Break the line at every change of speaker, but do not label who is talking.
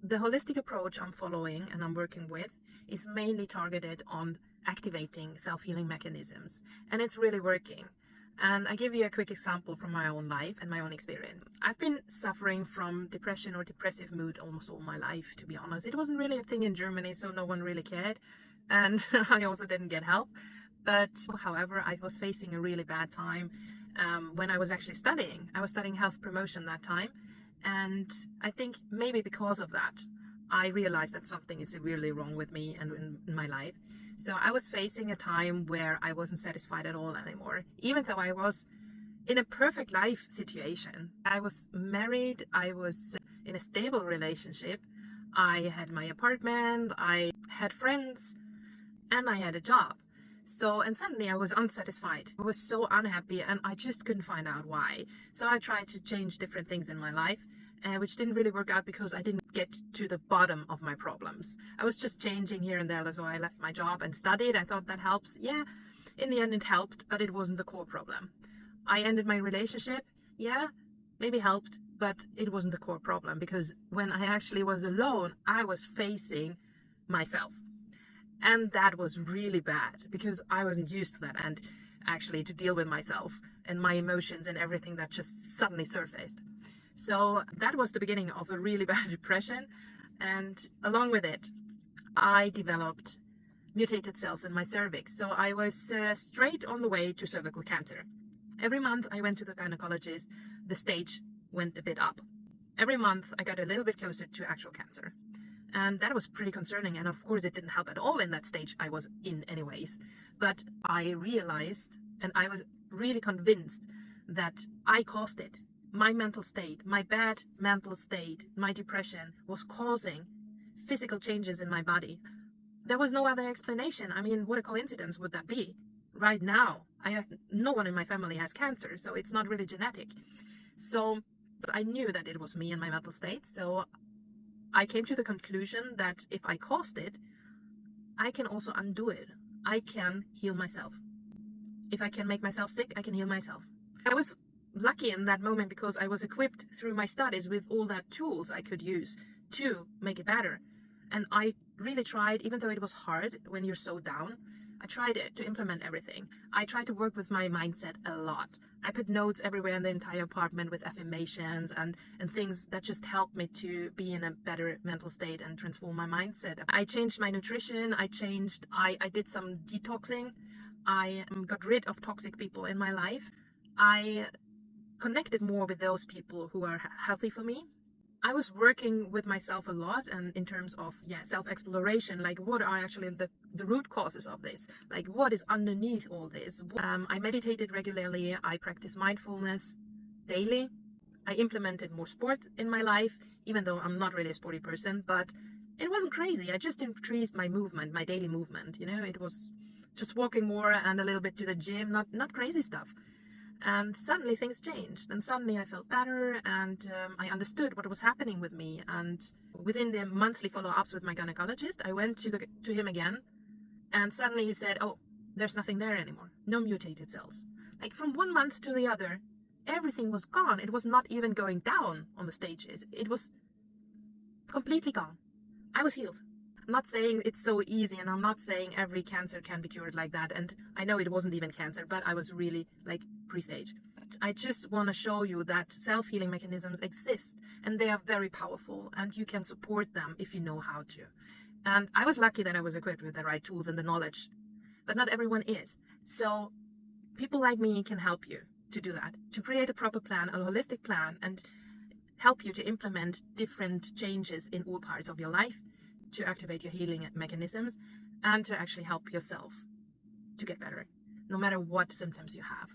The holistic approach I'm following and I'm working with is mainly targeted on activating self-healing mechanisms, and it's really working. And I give you a quick example from my own life and my own experience. I've been suffering from depression or depressive mood almost all my life, to be honest. It wasn't really a thing in Germany, so no one really cared. And I also didn't get help. But however, I was facing a really bad time when I was actually studying. I was studying health promotion that time. And I think maybe because of that, I realized that something is severely wrong with me and in my life. So I was facing a time where I wasn't satisfied at all anymore, even though I was in a perfect life situation. I was married, I was in a stable relationship, I had my apartment, I had friends, and I had a job. And suddenly I was unsatisfied. I was so unhappy and I just couldn't find out why. So I tried to change different things in my life, which didn't really work out because I didn't get to the bottom of my problems. I was just changing here and there. So I left my job and studied. I thought that helps. Yeah, in the end it helped, but it wasn't the core problem. I ended my relationship. Yeah, maybe helped, but it wasn't the core problem, because when I actually was alone, I was facing myself. And that was really bad because I wasn't used to that, and actually to deal with myself and my emotions and everything that just suddenly surfaced. So that was the beginning of a really bad depression. And along with it, I developed mutated cells in my cervix. So I was straight on the way to cervical cancer. Every month I went to the gynecologist, the stage went a bit up. Every month I got a little bit closer to actual cancer. And that was pretty concerning. And of course, it didn't help at all in that stage I was in anyways. But I realized, and I was really convinced, that I caused it. My mental state, my bad mental state, my depression was causing physical changes in my body. There was no other explanation. I mean, what a coincidence would that be? Right now, no one in my family has cancer, so it's not really genetic. So I knew that it was me and my mental state. So I came to the conclusion that if I caused it, I can also undo it. I can heal myself. If I can make myself sick, I can heal myself. I was lucky in that moment because I was equipped through my studies with all that tools I could use to make it better. And I really tried, even though it was hard when you're so down, I tried to implement everything. I tried to work with my mindset a lot. I put notes everywhere in the entire apartment with affirmations and things that just helped me to be in a better mental state and transform my mindset. I changed my nutrition. I did some detoxing. I got rid of toxic people in my life. I connected more with those people who are healthy for me. I was working with myself a lot, and in terms of self-exploration, like what are actually the root causes of this, like what is underneath all this. I meditated regularly. I practiced mindfulness daily. I implemented more sport in my life, even though I'm not really a sporty person, but it wasn't crazy. I just increased my movement, my daily movement. It was just walking more and a little bit to the gym, not crazy stuff. And suddenly things changed, and suddenly I felt better, and I understood what was happening with me. And within the monthly follow-ups with my gynecologist, I went to him again, and suddenly he said, "Oh, there's nothing there anymore. No mutated cells." Like from 1 month to the other, everything was gone. It was not even going down on the stages. It was completely gone. I was healed. I'm not saying it's so easy, and I'm not saying every cancer can be cured like that. And I know it wasn't even cancer, but I was really like pre-stage. I just want to show you that self-healing mechanisms exist, and they are very powerful, and you can support them if you know how to. And I was lucky that I was equipped with the right tools and the knowledge, but not everyone is. So people like me can help you to do that, to create a proper plan, a holistic plan, and help you to implement different changes in all parts of your life, to activate your healing mechanisms, and to actually help yourself to get better, no matter what symptoms you have.